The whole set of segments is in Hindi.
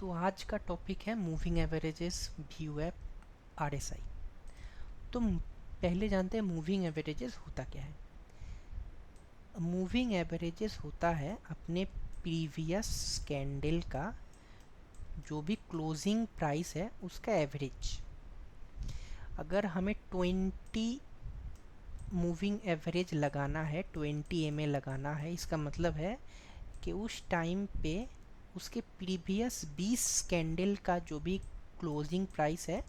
तो आज का टॉपिक है moving averages view app RSI. तो पहले जानते हैं मूविंग एवरेजेस होता क्या है। मूविंग एवरेजेस होता है अपने प्रीवियस कैंडल का जो भी क्लोजिंग प्राइस है उसका एवरेज। अगर हमें 20 मूविंग एवरेज लगाना है, 20 MA लगाना है, इसका मतलब है कि उस टाइम पे उसके प्रीवियस 20 कैंडल का जो भी क्लोजिंग प्राइस है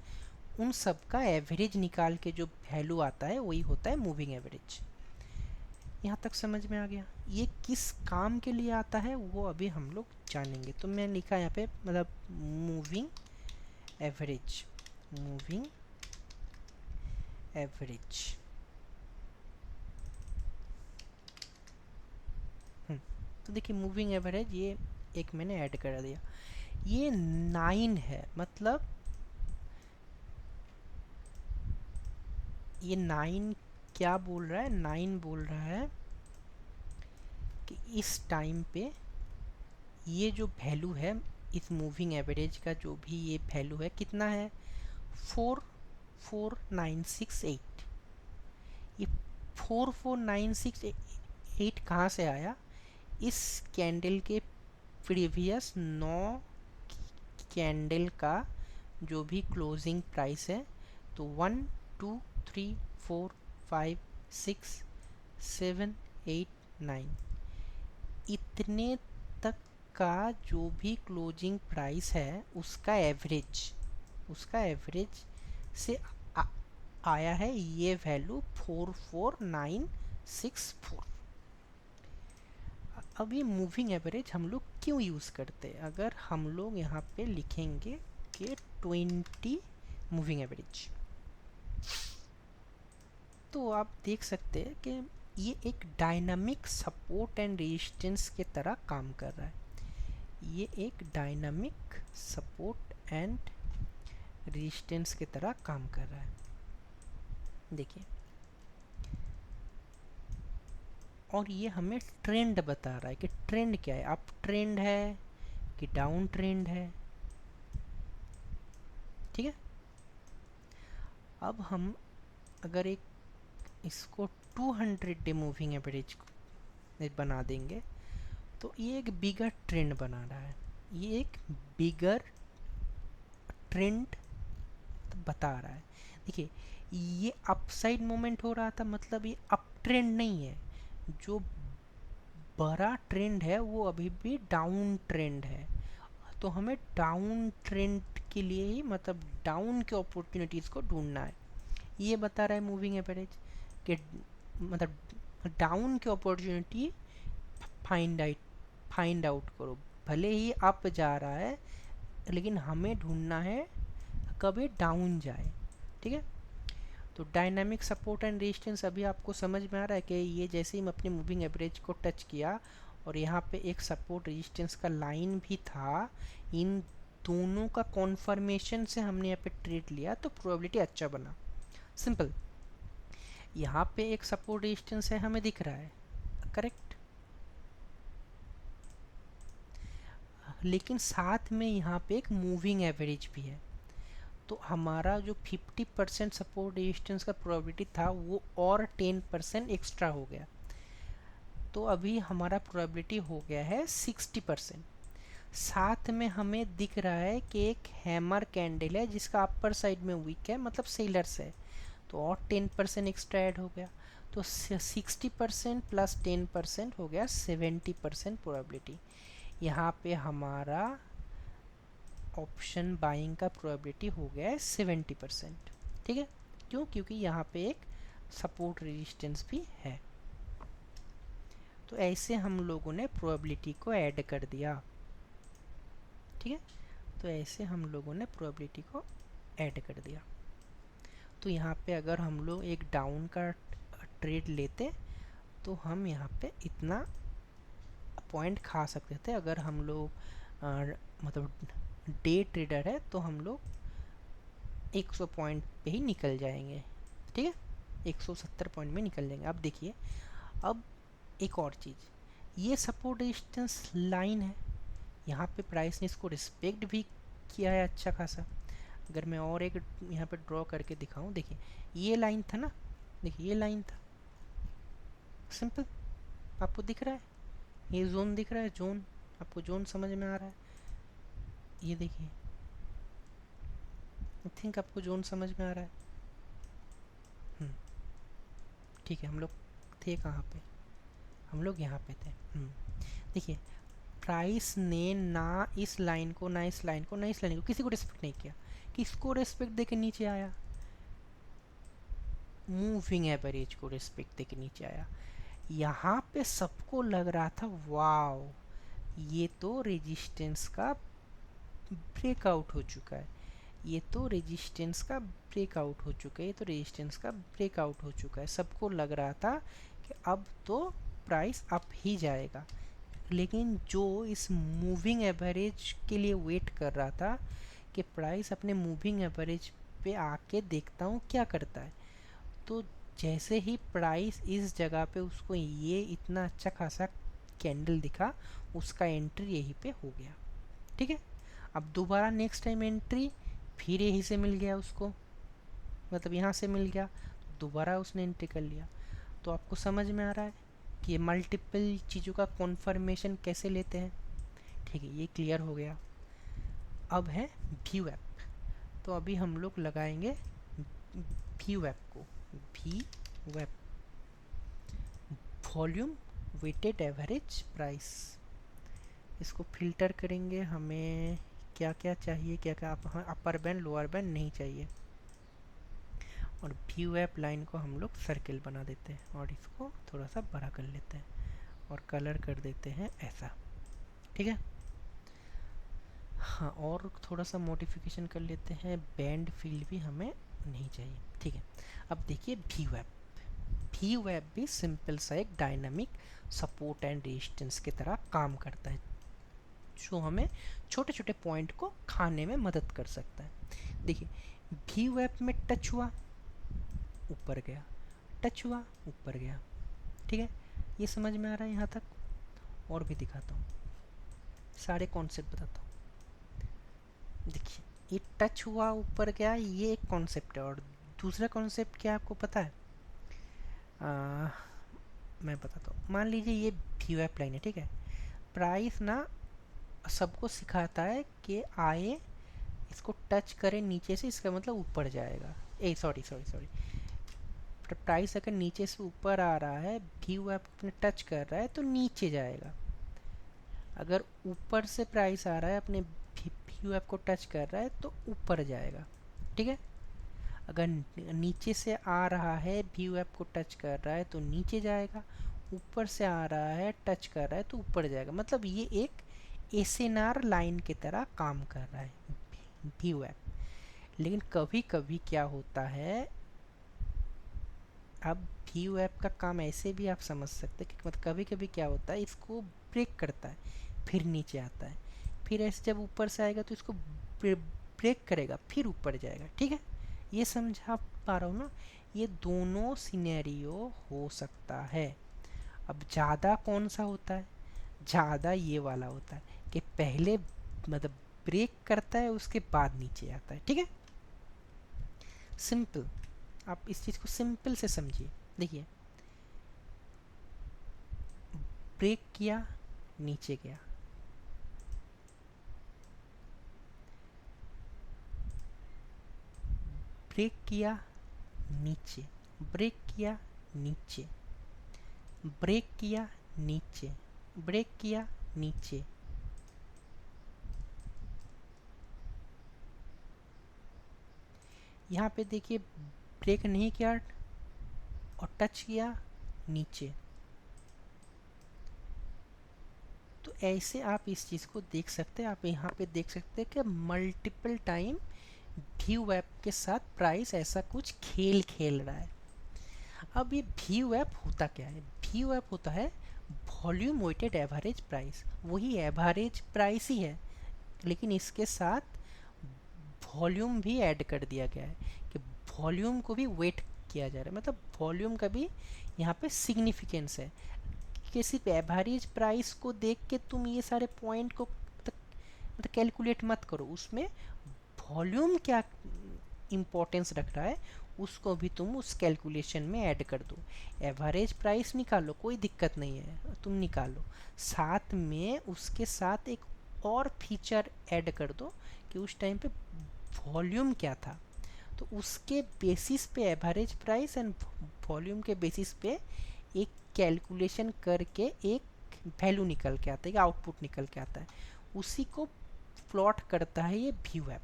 उन सब का एवरेज निकाल के जो वैल्यू आता है वही होता है मूविंग एवरेज। यहाँ तक समझ में आ गया। ये किस काम के लिए आता है वो अभी हम लोग जानेंगे। तो मैं लिखा यहाँ पे मतलब मूविंग एवरेज, मूविंग एवरेज। तो देखिए मूविंग एवरेज ये एक मैंने ऐड कर दिया। ये 9 है, मतलब ये 9 क्या बोल रहा है, 9 बोल रहा है कि इस टाइम पे ये जो वैल्यू है इस मूविंग एवरेज का, जो भी ये वैल्यू है कितना है, 44968। ये 44968 कहाँ से आया? इस कैंडल के प्रीवियस 9 कैंडल का जो भी क्लोजिंग प्राइस है, तो 1 2 3 4 5 6 7 8 9 इतने तक का जो भी क्लोजिंग प्राइस है उसका एवरेज से आया है ये वैल्यू 44964। अब ये मूविंग एवरेज हम लोग क्यों यूज़ करते हैं? अगर हम लोग यहाँ पे लिखेंगे कि 20 मूविंग एवरेज, तो आप देख सकते हैं कि ये एक डायनामिक सपोर्ट एंड रेजिस्टेंस के तरह काम कर रहा है। ये एक डायनामिक सपोर्ट एंड रेजिस्टेंस की तरह काम कर रहा है। देखिए, और ये हमें ट्रेंड बता रहा है कि ट्रेंड क्या है, अप ट्रेंड है कि डाउन ट्रेंड है। ठीक है। अब हम अगर एक इसको 200 डे मूविंग एवरेज बना देंगे तो ये एक बिगर ट्रेंड बना रहा है। ये एक बिगर ट्रेंड बता रहा है। देखिए, ये अपसाइड मोमेंट हो रहा था, मतलब ये अप ट्रेंड नहीं है। जो बड़ा ट्रेंड है वो अभी भी डाउन ट्रेंड है। तो हमें डाउन ट्रेंड के लिए ही, मतलब डाउन के अपॉर्चुनिटीज़ को ढूंढना है। ये बता रहा है मूविंग एवरेज कि मतलब डाउन की अपॉर्चुनिटी फाइंड आउट करो। भले ही अप जा रहा है लेकिन हमें ढूंढना है कभी डाउन जाए। ठीक है। तो डायनामिक सपोर्ट एंड रेजिस्टेंस अभी आपको समझ में आ रहा है कि ये जैसे ही हम अपने मूविंग एवरेज को टच किया और यहाँ पे एक सपोर्ट रेजिस्टेंस का लाइन भी था, इन दोनों का कॉन्फर्मेशन से हमने यहाँ पे ट्रेड लिया तो प्रोबेबिलिटी अच्छा बना। सिंपल। यहाँ पे एक सपोर्ट रेजिस्टेंस है, हमें दिख रहा है, करेक्ट। लेकिन साथ में यहाँ पे एक मूविंग एवरेज भी है। तो हमारा जो 50% सपोर्ट रेजिस्टेंस का प्रोबेबिलिटी था वो और 10% एक्स्ट्रा हो गया। तो अभी हमारा प्रोबेबिलिटी हो गया है 60%। साथ में हमें दिख रहा है कि एक हैमर कैंडल है जिसका अपर साइड में वीक है, मतलब सेलर्स है, तो और 10% एक्स्ट्रा ऐड हो गया। तो 60% प्लस 10% हो गया 70% प्रोबेबिलिटी। यहाँ पे हमारा ऑप्शन बाइंग का प्रोबेबिलिटी हो गया है 70%। ठीक है। क्यों? क्योंकि यहाँ पे एक सपोर्ट रेजिस्टेंस भी है। तो ऐसे हम लोगों ने प्रोबेबिलिटी को ऐड कर दिया। ठीक है। तो ऐसे हम लोगों ने प्रोबेबिलिटी को ऐड कर दिया। तो यहाँ पे अगर हम लोग एक डाउन का ट्रेड लेते तो हम यहाँ पे इतना पॉइंट खा सकते थे। अगर हम लोग मतलब डे ट्रेडर है तो हम लोग 100 पॉइंट पे ही निकल जाएंगे। ठीक है। 170 पॉइंट में निकल जाएंगे। अब देखिए, अब एक और चीज़, ये सपोर्ट रेजिस्टेंस लाइन है, यहाँ पे प्राइस ने इसको रिस्पेक्ट भी किया है अच्छा खासा। अगर मैं और एक यहाँ पे ड्रॉ करके दिखाऊं, देखिए ये लाइन था ना, देखिए ये लाइन था, सिंपल। आपको दिख रहा है, ये जोन दिख रहा है, जोन, आपको जोन समझ में आ रहा है, ये देखिए, आई थिंक आपको जोन समझ में आ रहा है। ठीक है, हम लोग थे कहाँ पे, हम लोग यहाँ पे थे। देखिए प्राइस ने ना इस लाइन को, ना इस लाइन को, ना इस लाइन को, किसी को रिस्पेक्ट नहीं किया। किसको रिस्पेक्ट देके नीचे आया? मूविंग एवरेज को रिस्पेक्ट देके नीचे आया। यहाँ पे सबको लग रहा था वाओ, ये तो रेजिस्टेंस का ब्रेकआउट हो चुका है, ये तो रेजिस्टेंस का ब्रेकआउट हो चुका है, ये तो रेजिस्टेंस का ब्रेकआउट हो चुका है। सबको लग रहा था कि अब तो प्राइस अप ही जाएगा। लेकिन जो इस मूविंग एवरेज के लिए वेट कर रहा था कि प्राइस अपने मूविंग एवरेज पे आके देखता हूँ क्या करता है, तो जैसे ही प्राइस इस जगह पे उसको ये इतना अच्छा खासा कैंडल दिखा, उसका एंट्री यहीं पे हो गया। ठीक है, अब दोबारा नेक्स्ट टाइम एंट्री फिर यहीं से मिल गया उसको, मतलब यहाँ से मिल गया, दोबारा उसने एंट्री कर लिया। तो आपको समझ में आ रहा है कि ये मल्टीपल चीज़ों का कॉन्फर्मेशन कैसे लेते हैं। ठीक है, ये क्लियर हो गया। अब है व्यू ऐप, तो अभी हम लोग लगाएंगे व्यू ऐप को, व्यू ऐप, वॉल्यूम वेटेड एवरेज प्राइस, इसको फिल्टर करेंगे। हमें क्या क्या चाहिए, क्या क्या, अपर बैंड लोअर बैंड नहीं चाहिए। और व्यू ऐप लाइन को हम लोग सर्किल बना देते हैं और इसको थोड़ा सा बड़ा कर लेते हैं और कलर कर देते हैं ऐसा। ठीक है, हाँ, और थोड़ा सा मॉडिफिकेशन कर लेते हैं, बैंड फील्ड भी हमें नहीं चाहिए। ठीक है, अब देखिए व्यू ऐप, व्यू ऐप भी सिंपल सा एक डायनामिक सपोर्ट एंड रेजिस्टेंस की तरह काम करता है, जो हमें छोटे छोटे पॉइंट को खाने में मदद कर सकता है। देखिए व्यू ऐप में टच हुआ, ऊपर गया, टच हुआ, ऊपर गया। ठीक है, ये समझ में आ रहा है यहाँ तक। और भी दिखाता हूँ, सारे कॉन्सेप्ट बताता हूँ। देखिए ये टच हुआ, ऊपर गया, ये एक कॉन्सेप्ट है। और दूसरा कॉन्सेप्ट क्या आपको पता है? मैं बताता हूँ। मान लीजिए ये व्यू ऐप लाइन है, ठीक है, प्राइस ना सबको सिखाता है कि आए, इसको टच करें नीचे से, इसका मतलब ऊपर जाएगा। ए सॉरी सॉरी सॉरी, प्राइस अगर नीचे से ऊपर आ रहा है, व्यू ऐप अपने टच कर रहा है तो नीचे जाएगा। अगर ऊपर से प्राइस आ रहा है, अपने व्यू ऐप को टच कर रहा है तो ऊपर जाएगा। ठीक है, अगर नीचे से आ रहा है, व्यू ऐप को टच कर रहा है तो नीचे जाएगा, ऊपर से आ रहा है, टच कर रहा है तो ऊपर जाएगा। मतलब ये एक एसएनआर लाइन की तरह काम कर रहा है व्यू ऐप। लेकिन कभी कभी क्या होता है, अब व्यू ऐप का काम ऐसे भी आप समझ सकते हैं कि मतलब कभी कभी क्या होता है, इसको ब्रेक करता है, फिर नीचे आता है, फिर ऐसे जब ऊपर से आएगा तो इसको ब्रेक करेगा, फिर ऊपर जाएगा। ठीक है, ये समझा पा रहा हूँ ना? ये दोनों सिनेरियो हो सकता है। अब ज़्यादा कौन सा होता है? ज़्यादा ये वाला होता है कि पहले मतलब ब्रेक करता है, उसके बाद नीचे आता है। ठीक है, सिंपल, आप इस चीज़ को सिंपल से समझिए। देखिए ब्रेक किया, नीचे गया, ब्रेक किया, नीचे, ब्रेक किया, नीचे, ब्रेक किया, नीचे, ब्रेक किया, नीचे। यहाँ पे देखिए ब्रेक नहीं किया और टच किया नीचे। तो ऐसे आप इस चीज़ को देख सकते हैं। आप यहाँ पे देख सकते हैं कि मल्टीपल टाइम व्यू ऐप के साथ प्राइस ऐसा कुछ खेल खेल रहा है। अब ये व्यू ऐप होता क्या है? व्यू ऐप होता है वॉल्यूम वेटेड एवरेज प्राइस, वही एवरेज प्राइस ही है, लेकिन इसके साथ वॉल्यूम भी ऐड कर दिया गया है कि वॉल्यूम को भी वेट किया जा रहा है। मतलब वॉल्यूम का भी यहाँ पे सिग्निफिकेंस है कि सिर्फ एवरेज प्राइस को देख के तुम ये सारे पॉइंट को कैलकुलेट मत करो, उसमें वॉल्यूम क्या इम्पोर्टेंस रख रहा है उसको भी तुम उस कैलकुलेशन में ऐड कर दो। एवरेज प्राइस निकालो, कोई दिक्कत नहीं है, तुम निकालो, साथ में उसके साथ एक और फीचर ऐड कर दो कि उस टाइम पे वॉल्यूम क्या था। तो उसके बेसिस पे एवरेज प्राइस एंड वॉल्यूम के बेसिस पे एक कैलकुलेशन करके एक वैल्यू निकल के आता है, एक आउटपुट निकल के आता है, उसी को प्लॉट करता है ये व्यू ऐप।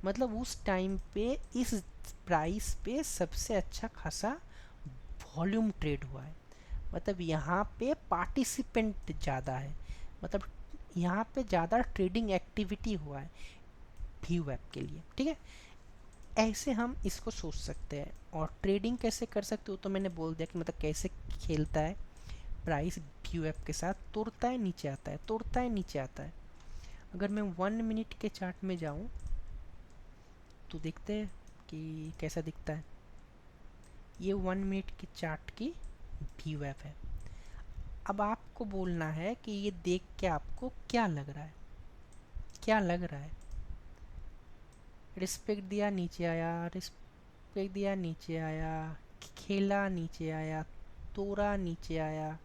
मतलब उस टाइम पे इस प्राइस पे सबसे अच्छा खासा वॉल्यूम ट्रेड हुआ है, मतलब यहाँ पे पार्टिसिपेंट ज़्यादा है, मतलब यहाँ पे ज़्यादा ट्रेडिंग एक्टिविटी हुआ है व्यू ऐप के लिए। ठीक है, ऐसे हम इसको सोच सकते हैं। और ट्रेडिंग कैसे कर सकते हो तो मैंने बोल दिया कि मतलब कैसे खेलता है प्राइस व्यू ऐप के साथ, तोड़ता है नीचे आता है, तोड़ता है नीचे आता है। अगर मैं 1 मिनट के चार्ट में जाऊं तो देखते हैं कि कैसा दिखता है। ये 1 मिनट की चार्ट की व्यू ऐप है। अब आपको बोलना है कि ये देख के आपको क्या लग रहा है, क्या लग रहा है। रिस्पेक्ट दिया नीचे आया, रिस्पेक्ट दिया नीचे आया, खेला नीचे आया, तोड़ा नीचे आया,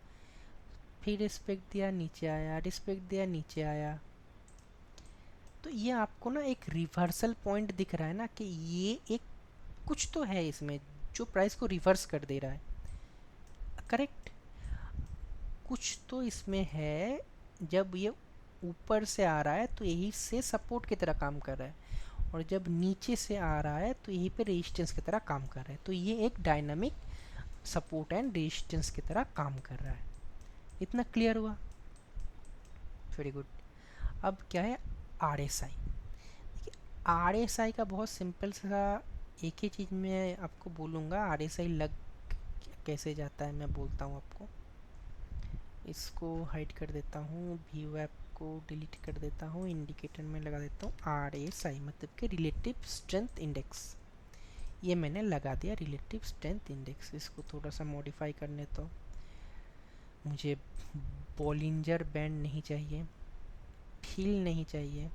फिर रिस्पेक्ट दिया नीचे आया, रिस्पेक्ट दिया नीचे आया। तो ये आपको ना एक रिवर्सल पॉइंट दिख रहा है ना कि ये एक कुछ तो है इसमें जो प्राइस को रिवर्स कर दे रहा है। करेक्ट, कुछ तो इसमें है। जब ये ऊपर से आ रहा है तो यही से सपोर्ट की तरह काम कर रहा है, और जब नीचे से आ रहा है तो यहीं पे रेजिस्टेंस की तरह काम कर रहा है। तो ये एक डायनामिक सपोर्ट एंड रेजिस्टेंस की तरह काम कर रहा है। इतना क्लियर हुआ? Very good. अब क्या है आर एस आई। देखिए आर एस आई का बहुत सिंपल सा एक ही चीज़ मैं आपको बोलूँगा, आर एस आई लग कैसे जाता है मैं बोलता हूँ आपको। इसको हाइड कर देता हूँ, व्यू ऐप को डिलीट कर देता हूँ, इंडिकेटर में लगा देता हूँ आर एस आई मतलब कि रिलेटिव स्ट्रेंथ इंडेक्स। ये मैंने लगा दिया रिलेटिव स्ट्रेंथ इंडेक्स। इसको थोड़ा सा मॉडिफाई करने तो मुझे बॉलिंजर बैंड नहीं चाहिए, फील नहीं चाहिए,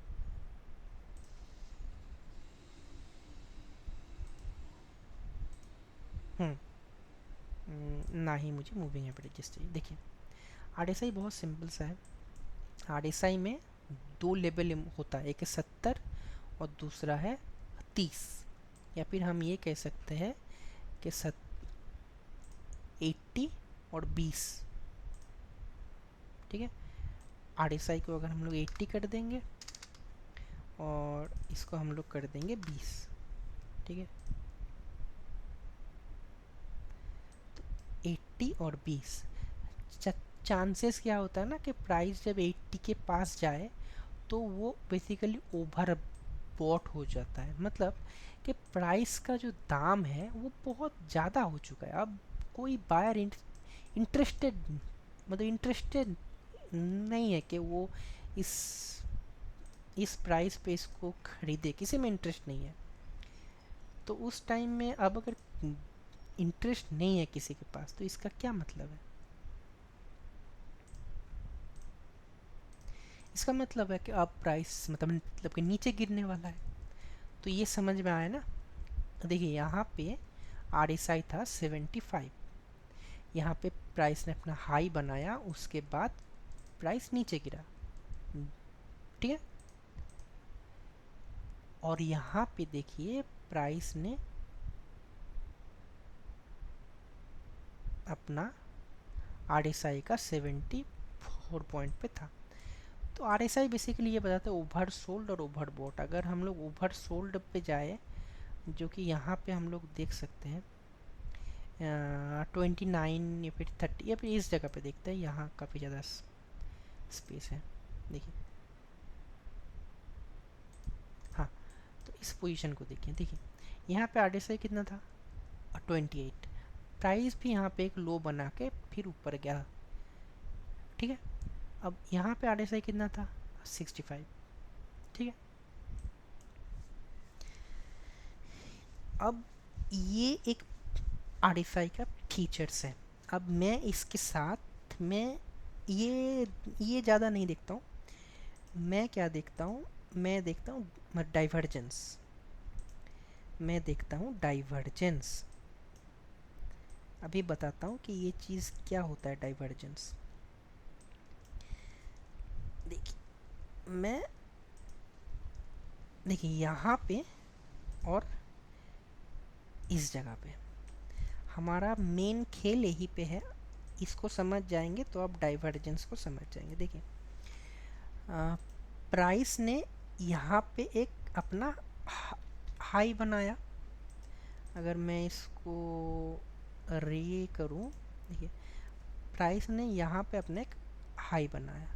ना ही मुझे मूविंग एवरेजेस चाहिए। देखिए आरएसआई बहुत सिंपल सा है। आरएसआई में दो लेवल होता है, एक है 70 और दूसरा है 30, या फिर हम ये कह सकते हैं कि 80 और 20। ठीक है, आरएसआई को अगर हम लोग 80 कर देंगे और इसको हम लोग कर देंगे 20। ठीक है, तो 80 और 20 चांसेस क्या होता है ना कि प्राइस जब 80 के पास जाए तो वो बेसिकली ओवर बॉट हो जाता है। मतलब कि प्राइस का जो दाम है वो बहुत ज़्यादा हो चुका है। अब कोई बायर इंटरेस्टेड मतलब इंटरेस्टेड नहीं है कि वो इस इस प्राइस पे इसको खरीदे, किसी में इंटरेस्ट नहीं है। तो उस टाइम में अब अगर इंटरेस्ट नहीं है किसी के पास तो इसका क्या मतलब है? इसका मतलब है कि अब प्राइस मतलब कि नीचे गिरने वाला है। तो ये समझ में आया ना? देखिए यहाँ पे आर एस आई था 75, यहाँ पे प्राइस ने अपना हाई बनाया, उसके बाद प्राइस नीचे गिरा। ठीक है, और यहाँ पे देखिए प्राइस ने अपना आर एस आई का 74 पॉइंट पे था। तो आर एस आई बेसिकली ये बताता है ओवर सोल्ड और ओवर बॉट। अगर हम लोग ओवर सोल्ड पे जाए, जो कि यहाँ पे हम लोग देख सकते हैं 29 या फिर 30 या फिर इस जगह पे देखते हैं, यहाँ काफ़ी ज़्यादा स्पेस है। देखिए हाँ, तो इस पोजीशन को देखिए, देखिए यहाँ पे आर एस आई कितना था 28। प्राइस भी यहाँ पे एक लो बना के फिर ऊपर गया। ठीक है, अब यहाँ पे आर एस आई कितना था 65। ठीक है, अब ये एक आर एस आई का फीचर्स है। अब मैं इसके साथ मैं ये ज़्यादा नहीं देखता हूँ। मैं क्या देखता हूँ, मैं देखता हूँ डाइवर्जेंस, मैं देखता हूँ डाइवर्जेंस। अभी बताता हूँ कि ये चीज़ क्या होता है डाइवर्जेंस। देखिए मैं, देखिए यहाँ पे और इस जगह पे हमारा मेन खेल यहीं पे है। इसको समझ जाएंगे तो आप डाइवर्जेंस को समझ जाएंगे। देखिए प्राइस ने यहाँ पे एक अपना हाई बनाया। अगर मैं इसको रे करूँ, देखिए प्राइस ने यहाँ पे अपने एक हाई बनाया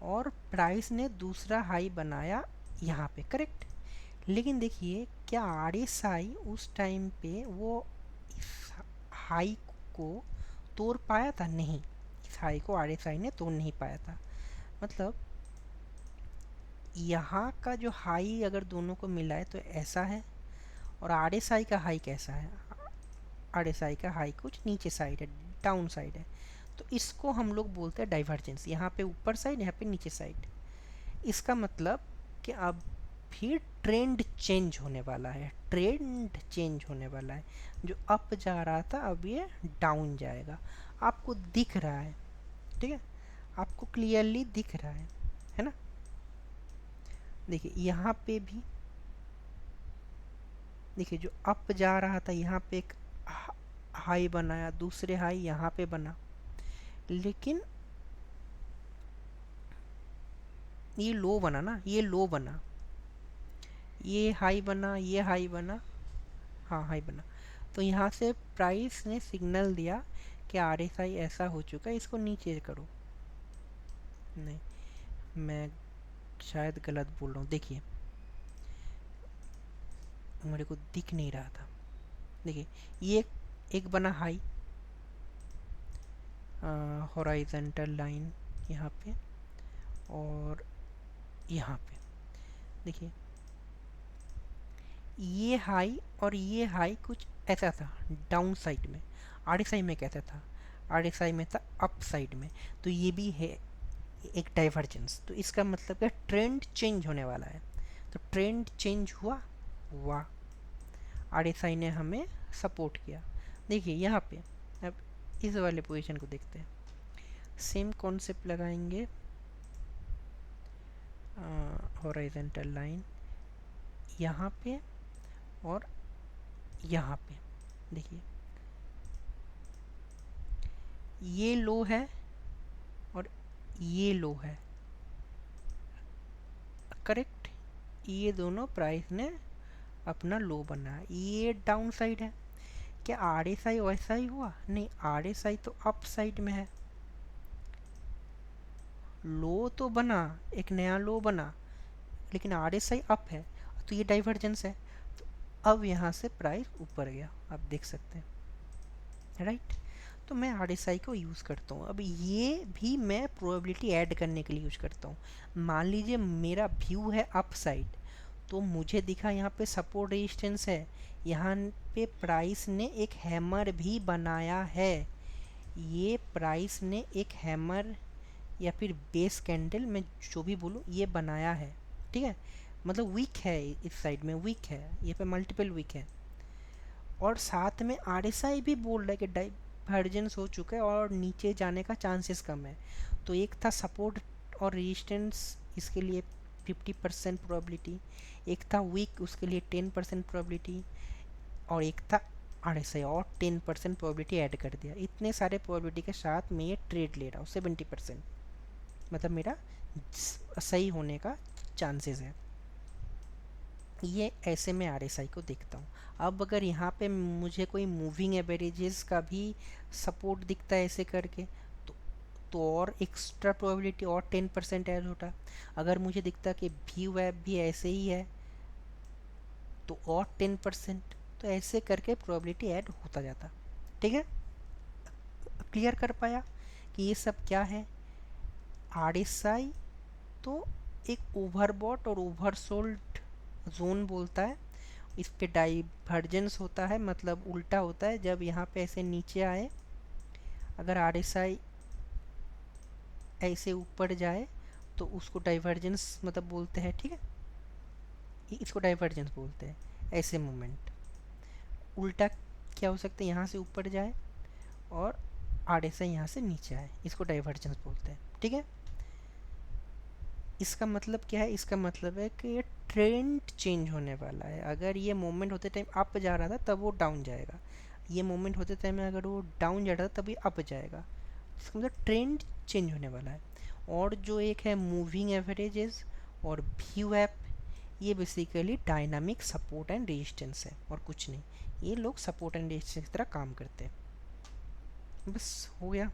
और प्राइस ने दूसरा हाई बनाया यहाँ पे, करेक्ट। लेकिन देखिए क्या आरएसआई उस टाइम पे वो इस हाई को तोड़ पाया था? नहीं, इस हाई को आरएसआई ने तोड़ नहीं पाया था। मतलब यहाँ का जो हाई अगर दोनों को मिलाए तो ऐसा है, और आरएसआई का हाई कैसा है? आरएसआई का हाई कुछ नीचे साइड है, डाउन साइड है। तो इसको हम लोग बोलते हैं डाइवर्जेंस। यहाँ पे ऊपर साइड, यहाँ पे नीचे साइड। इसका मतलब कि अब फिर ट्रेंड चेंज होने वाला है, ट्रेंड चेंज होने वाला है। जो अप जा रहा था अब ये डाउन जाएगा। आपको दिख रहा है, ठीक है, आपको क्लियरली दिख रहा है ना। देखिए यहाँ पे भी, देखिए जो अप जा रहा था यहाँ पे एक हाई बनाया, दूसरे हाई यहाँ पे बना, लेकिन ये लो बना ना, ये लो बना, ये हाई बना, ये हाई बना, हाँ हाई बना। तो यहाँ से प्राइस ने सिग्नल दिया कि आरएसआई ऐसा हो चुका है, इसको नीचे करो। नहीं, मैं शायद गलत बोल रहा हूँ। देखिए मेरे को दिख नहीं रहा था। देखिए ये एक बना हाई, हॉराइजेंटल लाइन यहाँ पे और यहाँ पे। देखिए ये हाई और ये हाई कुछ ऐसा था डाउन साइड में। आरएसआई में कैसा था? आरएसआई में था अप साइड में। तो ये भी है एक डाइवर्जेंस। तो इसका मतलब क्या, ट्रेंड चेंज होने वाला है। तो ट्रेंड चेंज हुआ, आरएसआई ने हमें सपोर्ट किया। देखिए यहाँ पे अब इस वाले पोजीशन को देखते हैं, सेम कॉन्सेप्ट लगाएंगे। हॉराइजेंटल लाइन यहाँ पे और यहाँ पे। देखिए ये लो है और ये लो है, करेक्ट। ये दोनों प्राइस ने अपना लो बनाया, ये डाउन साइड है। क्या आरएसआई वैसा ही हुआ? नहीं, आरएसआई तो अप साइड में है। लो तो बना, एक नया लो बना, लेकिन आरएसआई अप है, तो ये डाइवर्जेंस है। तो अब यहाँ से प्राइस ऊपर गया, आप देख सकते हैं, राइट। तो मैं आरएसआई को यूज़ करता हूँ। अब ये भी मैं प्रोबेबिलिटी ऐड करने के लिए यूज़ करता हूँ। मान लीजिए मेरा व्यू है अप साइड, तो मुझे दिखा यहाँ पे सपोर्ट रेजिस्टेंस है, यहाँ पे प्राइस ने एक हैमर भी बनाया है। ये प्राइस ने एक हैमर या फिर बेस कैंडल, मैं जो भी बोलूँ, ये बनाया है, ठीक है। मतलब वीक है, इस साइड में वीक है, ये पे मल्टीपल वीक है। और साथ में आरएसआई भी बोल रहा है कि डाइवर्जेंस हो चुका है और नीचे जाने का चांसेस कम है। तो एक था सपोर्ट और रेजिस्टेंस, इसके लिए 50% प्रोबेबिलिटी, एक था वीक, उसके लिए 10% प्रोबेबिलिटी, और एक था आरएसआई और 10% प्रोबेबिलिटी ऐड कर दिया। इतने सारे प्रोबेबिलिटी के साथ मैं ये ट्रेड ले रहा हूँ 70%। मतलब मेरा सही होने का चांसेस है। ये ऐसे मैं आरएसआई को देखता हूँ। अब अगर यहाँ पे मुझे कोई मूविंग एवरेजेस का भी सपोर्ट दिखता है ऐसे करके, तो और एक्स्ट्रा प्रोबेबिलिटी और 10% ऐड होता। अगर मुझे दिखता कि व्यू वेब भी ऐसे ही है तो और 10%। तो ऐसे करके प्रोबेबिलिटी ऐड होता जाता, ठीक है। क्लियर कर पाया कि ये सब क्या है? आरएसआई तो एक ओवरबॉट और ओवरसोल्ड जोन बोलता है। इस पे डाइवर्जेंस होता है, मतलब उल्टा होता है। जब यहाँ पे ऐसे नीचे आए, अगर आरएसआई ऐसे ऊपर जाए तो उसको डाइवर्जेंस मतलब बोलते हैं, ठीक है। इसको डाइवर्जेंस बोलते हैं। ऐसे मूवमेंट उल्टा क्या हो सकता है, यहाँ से ऊपर जाए और आड़े से यहाँ से नीचे आए, इसको डाइवर्जेंस बोलते हैं। ठीक है, इसका मतलब क्या है, इसका मतलब है कि ये ट्रेंड चेंज होने वाला है। अगर ये मोमेंट होते टाइम अप जा रहा था तब वो डाउन जाएगा, ये मोमेंट होते टाइम अगर वो डाउन जा रहा था तब ये अप जाएगा। इसका मतलब ट्रेंड चेंज होने वाला है। और जो एक है मूविंग एवरेजेस और व्यू ऐप, ये basically dynamic support and resistance है और कुछ नहीं। ये लोग सपोर्ट एंड रेजिस्टेंस की तरह काम करते हैं। बस हो गया।